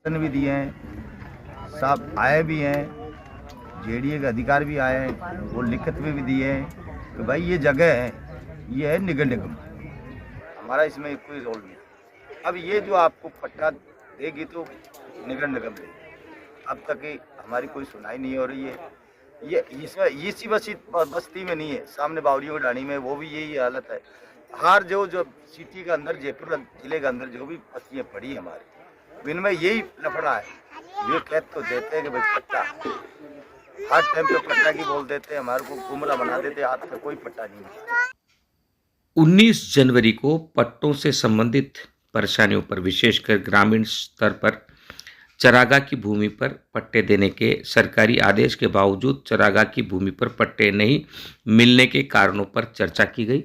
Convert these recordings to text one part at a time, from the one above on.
भी दिए हैं, साहब आए भी हैं, जेडीए के अधिकारी भी आए हैं, वो लिखित में भी दिए हैं कि भाई ये जगह है, ये है नगर निगम, हमारा इसमें कोई रोल नहीं। अब ये जो आपको पट्टा देगी तो नगर निगम देगी, अब तक हमारी कोई सुनाई नहीं हो रही है। ये इसमें इसी बस्ती में नहीं है, सामने बावड़ियों की ढाणी में वो भी यही हालत है। हर जो सिटी के अंदर, जयपुर जिले के अंदर जो भी बस्तियाँ पड़ी है हमारी, इनमें यही लफड़ा है। ये कह तो देते हैं कि भाई पट्टा, हर टाइम पे पट्टा की बोल देते हैं, हमारे को गुमराह बना देते हैं, आज तक कोई पट्टा नहीं मिला। 19 जनवरी को पट्टों से संबंधित परेशानियों पर, विशेषकर ग्रामीण स्तर पर चरागाह की भूमि पर पट्टे देने के सरकारी आदेश के बावजूद चरागाह की भूमि पर पट्टे नहीं मिलने के कारणों पर चर्चा की गई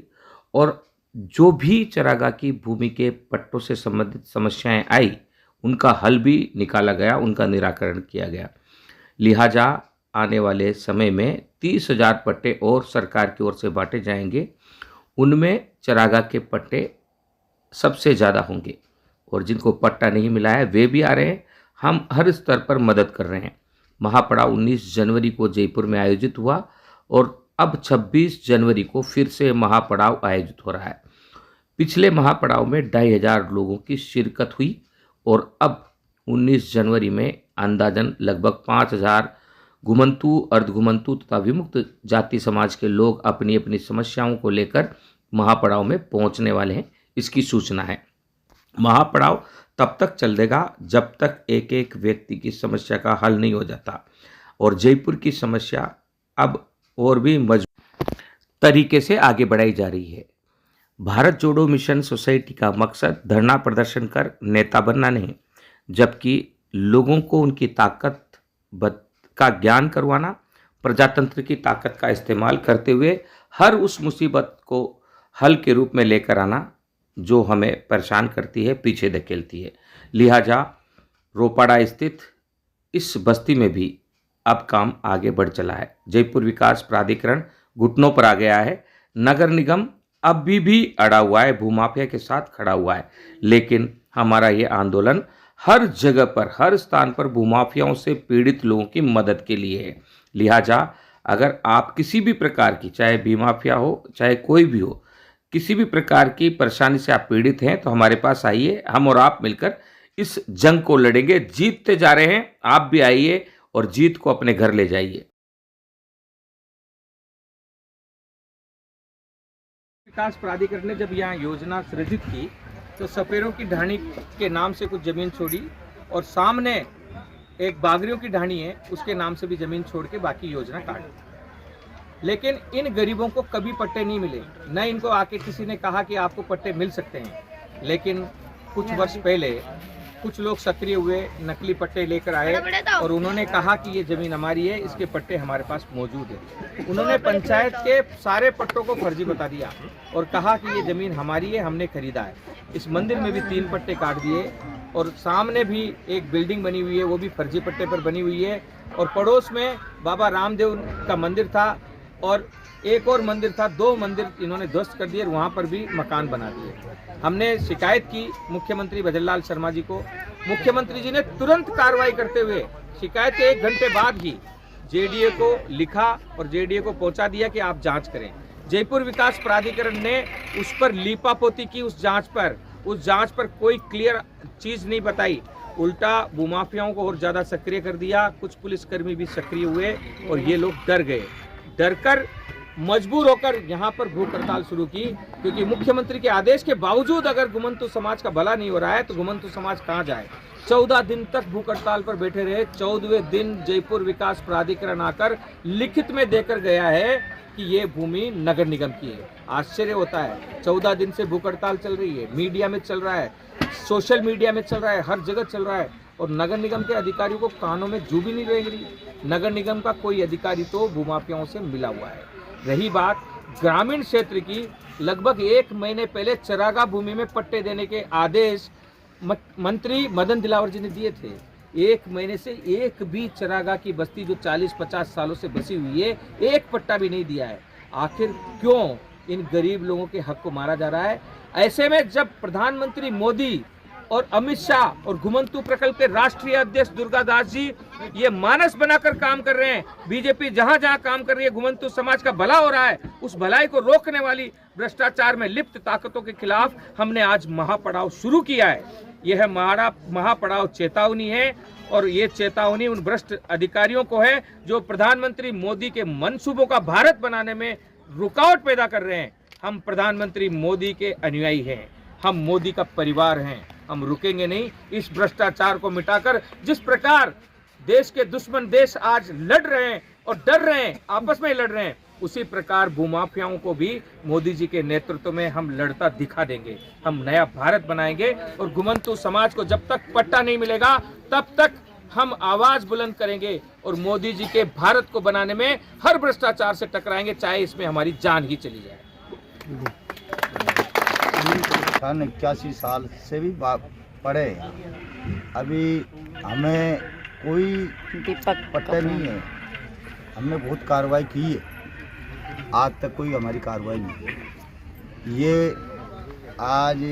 और जो भी चरागाह की भूमि के पट्टों से संबंधित समस्याएं आई उनका हल भी निकाला गया, उनका निराकरण किया गया। लिहाजा आने वाले समय में 30,000 पट्टे और सरकार की ओर से बांटे जाएंगे, उनमें चरागाह के पट्टे सबसे ज़्यादा होंगे और जिनको पट्टा नहीं मिला है वे भी आ रहे हैं। हम हर स्तर पर मदद कर रहे हैं। महापड़ाव 19 जनवरी को जयपुर में आयोजित हुआ और अब 26 जनवरी को फिर से महापड़ाव आयोजित हो रहा है। पिछले महापड़ाव में 2,500 लोगों की शिरकत हुई और अब 19 जनवरी में अंदाजन लगभग 5,000 घुमंतु, अर्धघुमंतु तथा विमुक्त जाति समाज के लोग अपनी अपनी समस्याओं को लेकर महापड़ाव में पहुंचने वाले हैं, इसकी सूचना है। महापड़ाव तब तक चलेगा जब तक एक एक व्यक्ति की समस्या का हल नहीं हो जाता और जयपुर की समस्या अब और भी मजबूत तरीके से आगे बढ़ाई जा रही है। भारत जोड़ो मिशन सोसाइटी का मकसद धरना प्रदर्शन कर नेता बनना नहीं, जबकि लोगों को उनकी ताकत का ज्ञान करवाना, प्रजातंत्र की ताकत का इस्तेमाल करते हुए हर उस मुसीबत को हल के रूप में लेकर आना जो हमें परेशान करती है, पीछे धकेलती है। लिहाजा रोपाड़ा स्थित इस बस्ती में भी अब काम आगे बढ़ चला है। जयपुर विकास प्राधिकरण घुटनों पर आ गया है। नगर निगम अभी भी अड़ा हुआ है, भूमाफिया के साथ खड़ा हुआ है, लेकिन हमारा ये आंदोलन हर जगह पर, हर स्थान पर भूमाफियाओं से पीड़ित लोगों की मदद के लिए है। लिहाजा अगर आप किसी भी प्रकार की, चाहे भूमाफिया हो चाहे कोई भी हो, किसी भी प्रकार की परेशानी से आप पीड़ित हैं तो हमारे पास आइए, हम और आप मिलकर इस जंग को लड़ेंगे। जीतते जा रहे हैं, आप भी आइए और जीत को अपने घर ले जाइए। विकास प्राधिकरण ने जब यहाँ योजना सृजित की तो सपेरों की ढाणी के नाम से कुछ जमीन छोड़ी और सामने एक बागरियों की ढाणी है, उसके नाम से भी जमीन छोड़ के बाकी योजना काट दी। लेकिन इन गरीबों को कभी पट्टे नहीं मिले, न इनको आके किसी ने कहा कि आपको पट्टे मिल सकते हैं। लेकिन कुछ वर्ष पहले कुछ लोग सक्रिय हुए, नकली पट्टे लेकर आए और उन्होंने कहा कि ये ज़मीन हमारी है, इसके पट्टे हमारे पास मौजूद है। उन्होंने पंचायत के सारे पट्टों को फर्जी बता दिया और कहा कि ये ज़मीन हमारी है, हमने खरीदा है। इस मंदिर में भी 3 पट्टे काट दिए और सामने भी एक बिल्डिंग बनी हुई है, वो भी फर्जी पट्टे पर बनी हुई है। और पड़ोस में बाबा रामदेव का मंदिर था और एक और मंदिर था, 2 मंदिर इन्होंने ध्वस्त कर दिए और वहाँ पर भी मकान बना दिए। हमने शिकायत की मुख्यमंत्री भजनलाल शर्मा जी को। मुख्यमंत्री जी ने तुरंत कार्रवाई करते हुए शिकायत के 1 घंटे बाद ही जेडीए को लिखा और जेडीए को पहुंचा दिया कि आप जांच करें। जयपुर विकास प्राधिकरण ने उस पर लीपापोती की, उस जांच पर कोई क्लियर चीज़ नहीं बताई, उल्टा भूमाफियाओं को और ज़्यादा सक्रिय कर दिया। कुछ पुलिसकर्मी भी सक्रिय हुए और ये लोग डर गए, डरकर मजबूर होकर यहाँ पर भूख हड़ताल शुरू की, क्योंकि मुख्यमंत्री के आदेश के बावजूद अगर घुमंतु समाज का भला नहीं हो रहा है तो घुमंतु समाज कहाँ जाए। 14 दिन तक भूख हड़ताल पर बैठे रहे। 14वें दिन जयपुर विकास प्राधिकरण आकर लिखित में देकर गया है कि ये भूमि नगर निगम की है। आश्चर्य होता है, 14 दिन से भूख हड़ताल चल रही है, मीडिया में चल रहा है, सोशल मीडिया में चल रहा है, हर जगह चल रहा है और नगर निगम के अधिकारियों को कानों में जू भी नहीं रेंग रही। नगर निगम का कोई अधिकारी तो भूमाफियाओं से मिला हुआ है। रही बात ग्रामीण क्षेत्र की, लगभग 1 महीने पहले चरागाह भूमि में पट्टे देने के आदेश मंत्री मदन दिलावर जी ने दिए थे। 1 महीने से एक भी चरागाह की बस्ती जो 40-50 सालों से बसी हुई है, एक पट्टा भी नहीं दिया है। आखिर क्यों इन गरीब लोगों के हक को मारा जा रहा है? ऐसे में जब प्रधानमंत्री मोदी और अमित शाह और घुमंतु प्रकल्प के राष्ट्रीय अध्यक्ष दुर्गादास जी ये मानस बनाकर काम कर रहे हैं। बीजेपी जहां जहां काम कर रही है, घुमंतु समाज का भला हो रहा है, उस भलाई को रोकने वाली भ्रष्टाचार में लिप्त ताकतों के खिलाफ हमने आज महापड़ाव शुरू किया है। यह महापड़ाव चेतावनी है और ये चेतावनी उन भ्रष्ट अधिकारियों को है जो प्रधानमंत्री मोदी के मंसूबों का भारत बनाने में रुकावट पैदा कर रहे हैं। हम प्रधानमंत्री मोदी के अनुयायी हैं, हम मोदी का परिवार हैं, हम रुकेंगे नहीं। इस भ्रष्टाचार को मिटाकर जिस प्रकार देश के दुश्मन देश आज लड़ रहे हैं और डर रहे हैं, आपस में लड़ रहे हैं, उसी प्रकार भूमाफियाओं को भी मोदी जी के नेतृत्व में हम लड़ता दिखा देंगे। हम नया भारत बनाएंगे और घुमंतु समाज को जब तक पट्टा नहीं मिलेगा तब तक हम आवाज बुलंद करेंगे और मोदी जी के भारत को बनाने में हर भ्रष्टाचार से टकराएंगे, चाहे इसमें हमारी जान ही चली जाए। 81 साल से भी पड़े, अभी हमें कोई पट्टे नहीं है। हमने बहुत कार्रवाई की है, आज तक कोई हमारी कार्रवाई नहीं है। ये आज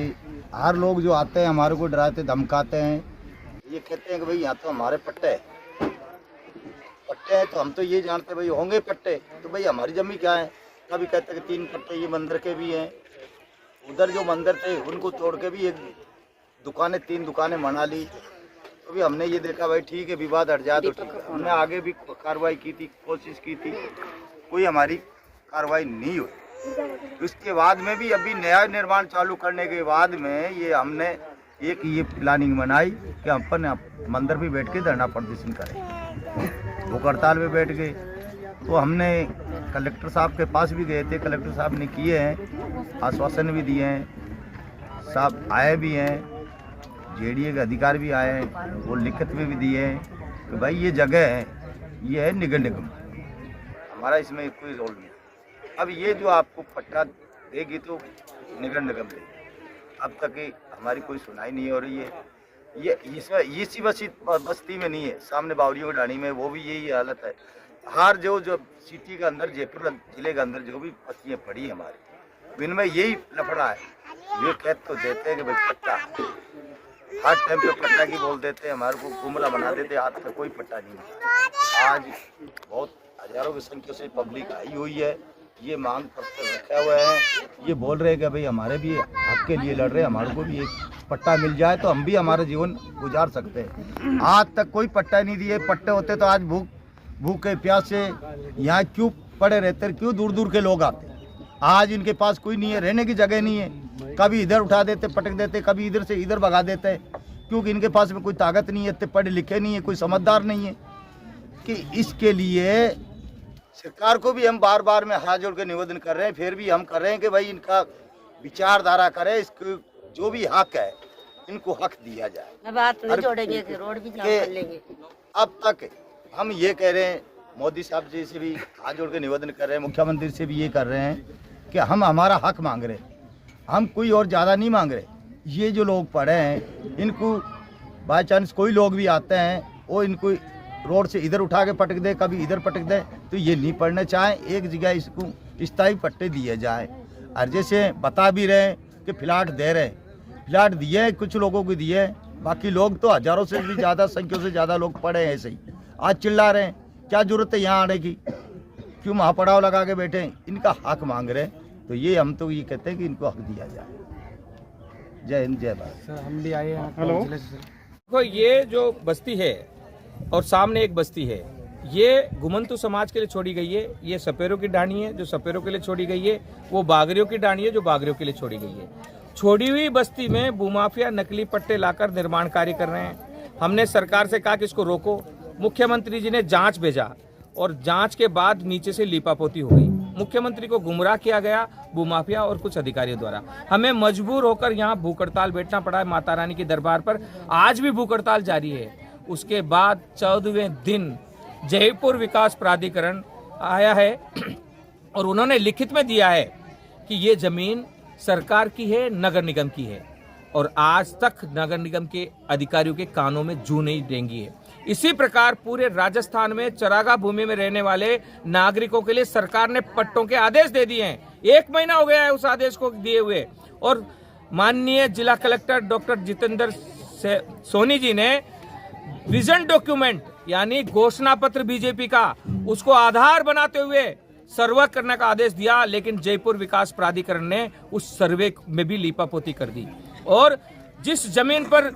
हर लोग जो आते हैं हमारे को डराते धमकाते हैं, ये कहते हैं कि भाई यहाँ तो हमारे पट्टे हैं तो हम तो ये जानते हैं भाई होंगे पट्टे, तो भाई हमारी जमीन क्या है। कभी कहते हैं कि 3 पट्टे ये मंदिर के भी हैं, उधर जो मंदिर थे उनको तोड़ के भी 3 दुकानें बना ली। तो भी हमने ये देखा भाई ठीक है, विवाद हट जाए तो ठीक है। हमने आगे भी कार्रवाई की थी, कोशिश की थी, कोई हमारी कार्रवाई नहीं हुई। उसके बाद में भी अभी नया निर्माण चालू करने के बाद में ये हमने एक ये प्लानिंग बनाई कि अपन मंदिर पे बैठ के धरना प्रदर्शन करें। वो हड़ताल में बैठ गए, तो हमने कलेक्टर साहब के पास भी गए थे, कलेक्टर साहब ने किए हैं, आश्वासन भी दिए हैं, साहब आए भी हैं, जेडीए के अधिकारी भी आए हैं, वो लिखित में भी दिए हैं कि भाई ये जगह है, ये है निगम निगम, हमारा इसमें कोई रोल नहीं। अब ये जो आपको पट्टा देगी तो निगम निगम देगी, अब तक हमारी कोई सुनाई नहीं हो रही है। ये इसमें इसी बस्ती में नहीं है, सामने बावरियों की ढाणी में वो भी यही हालत है। हर जो सिटी के अंदर, जयपुर जिले के अंदर जो भी बस्तियाँ पड़ी हमारी, इनमें यही लफड़ा है। ये कह तो देते हैं कि भाई पट्टा, हर टाइम पे पट्टा की बोल देते हैं, हमारे को गुमराह बना देते हैं, आज तक कोई पट्टा नहीं है। आज बहुत हजारों की संख्या से पब्लिक आई हुई है, ये मांग पत्र रखे हुए हैं, ये बोल रहे हैं कि भाई हमारे भी हक के लिए लड़ रहे हैं, हमारे को भी एक पट्टा मिल जाए तो हम भी हमारा जीवन गुजार सकते हैं। आज तक कोई पट्टा नहीं दिए, पट्टे होते तो आज भूखे प्यास से यहाँ क्यों पड़े रहते, क्यों दूर दूर के लोग आते। आज इनके पास कोई नहीं है, रहने की जगह नहीं है, कभी इधर उठा देते पटक देते, कभी इधर से इधर भगा देते हैं, क्योंकि इनके पास में कोई ताकत नहीं है, इतने पढ़े लिखे नहीं है, कोई समझदार नहीं है। कि इसके लिए सरकार को भी हम बार बार में हाथ जोड़ के निवेदन कर रहे हैं, फिर भी हम कर रहे हैं कि भाई इनका विचारधारा करें, इसको जो भी हक है इनको हक दिया जाए। बात नहीं जोड़ेंगे कि रोड भी जाम कर लेंगे। अब तक हम ये कह रहे हैं, मोदी साहब जी से भी हाथ जोड़ के निवेदन कर रहे हैं, मुख्यमंत्री से भी ये कर रहे हैं कि हम हमारा हक मांग रहे हैं, हम कोई और ज़्यादा नहीं मांग रहे। ये जो लोग पढ़े हैं इनको बाई चांस कोई लोग भी आते हैं, वो इनको रोड से इधर उठा के पटक दे, कभी इधर पटक दे, तो ये नहीं पढ़ने चाहें। एक जगह इसको स्थायी पट्टे दिए जाए। और जैसे बता भी रहे कि फ्लैट दे रहे, फ्लैट दिए, कुछ लोगों को दिए, बाकी लोग तो हज़ारों से भी ज़्यादा संख्या से ज़्यादा लोग पढ़े हैं ऐसे ही। आज चिल्ला रहे हैं, क्या जरूरत है यहाँ आने की, क्यों महापड़ाव लगा के बैठे हैं, इनका हक मांग रहे हैं। तो ये हम तो ये कहते हैं कि इनको हक दिया जाए। जय हिंद, जय भारत। हम भी आए हैं। हेलो, देखो ये जो बस्ती है और सामने एक बस्ती है, ये घुमंतु समाज के लिए छोड़ी गई है। ये सपेरों की ढाणी है जो सपेरों के लिए छोड़ी गई है, वो बागरियों की ढाणी है जो बागरियों के लिए छोड़ी गई है। छोड़ी हुई बस्ती में भूमाफिया नकली पट्टे लाकर निर्माण कार्य कर रहे हैं। हमने सरकार से कहा कि इसको रोको, मुख्यमंत्री जी ने जांच भेजा और जांच के बाद नीचे से लीपापोती हो गई। मुख्यमंत्री को गुमराह किया गया भूमाफिया और कुछ अधिकारियों द्वारा। हमें मजबूर होकर यहाँ भूख हड़ताल बैठना पड़ा है माता रानी के दरबार पर। आज भी भूख हड़ताल जारी है। उसके बाद 14वें दिन जयपुर विकास प्राधिकरण आया है और उन्होंने लिखित में दिया है कि ये जमीन सरकार की है, नगर निगम की है, और आज तक नगर निगम के अधिकारियों के कानों में जू नहीं देंगी है। इसी प्रकार पूरे राजस्थान में चरागा भूमि में रहने वाले नागरिकों के लिए सरकार ने पट्टों के आदेश दे दिए हैं। 1 महीना हो गया है उस आदेश को दिए हुए, और माननीय जिला कलेक्टर डॉक्टर जितेंद्र सोनी जी ने विजन डॉक्यूमेंट यानी घोषणा पत्र बीजेपी का उसको आधार बनाते हुए सर्वे करने का आदेश दिया, लेकिन जयपुर विकास प्राधिकरण ने उस सर्वे में भी लीपापोती कर दी। और जिस जमीन पर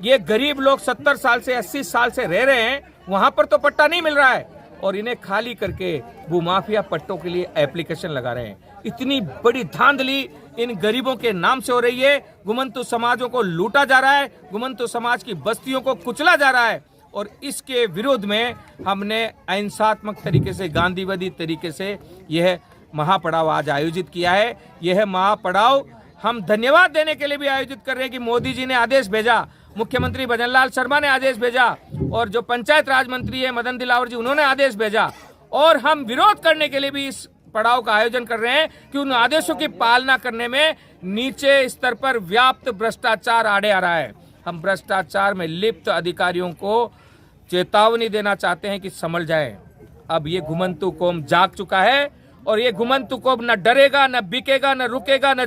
ये गरीब लोग 70 साल से 80 साल से रह रहे हैं वहां पर तो पट्टा नहीं मिल रहा है और इन्हें खाली करके भूमाफिया पट्टों के लिए एप्लीकेशन लगा रहे हैं। इतनी बड़ी धांधली इन गरीबों के नाम से हो रही है। घुमंतु समाजों को लूटा जा रहा है, घुमंतु समाज की बस्तियों को कुचला जा रहा है और इसके विरोध में हमने अहिंसात्मक तरीके से, गांधीवादी तरीके से यह महापड़ाव आज आयोजित किया है। यह महापड़ाव हम धन्यवाद देने के लिए भी आयोजित कर रहे हैं कि मोदी जी ने आदेश भेजा, मुख्यमंत्री भजनलाल शर्मा ने आदेश भेजा और जो पंचायत राज मंत्री है मदन दिलावर जी उन्होंने आदेश भेजा, और हम विरोध करने के लिए भी इस पड़ाव का आयोजन कर रहे हैं कि उन आदेशों की पालना करने में नीचे स्तर पर व्याप्त भ्रष्टाचार आड़े आ रहा है। हम भ्रष्टाचार में लिप्त अधिकारियों को चेतावनी देना चाहते हैं कि संभल जाए। अब ये घुमंतु कौम जाग चुका है और ये घुमंतु कौम न डरेगा, न बिकेगा, न रुकेगा, न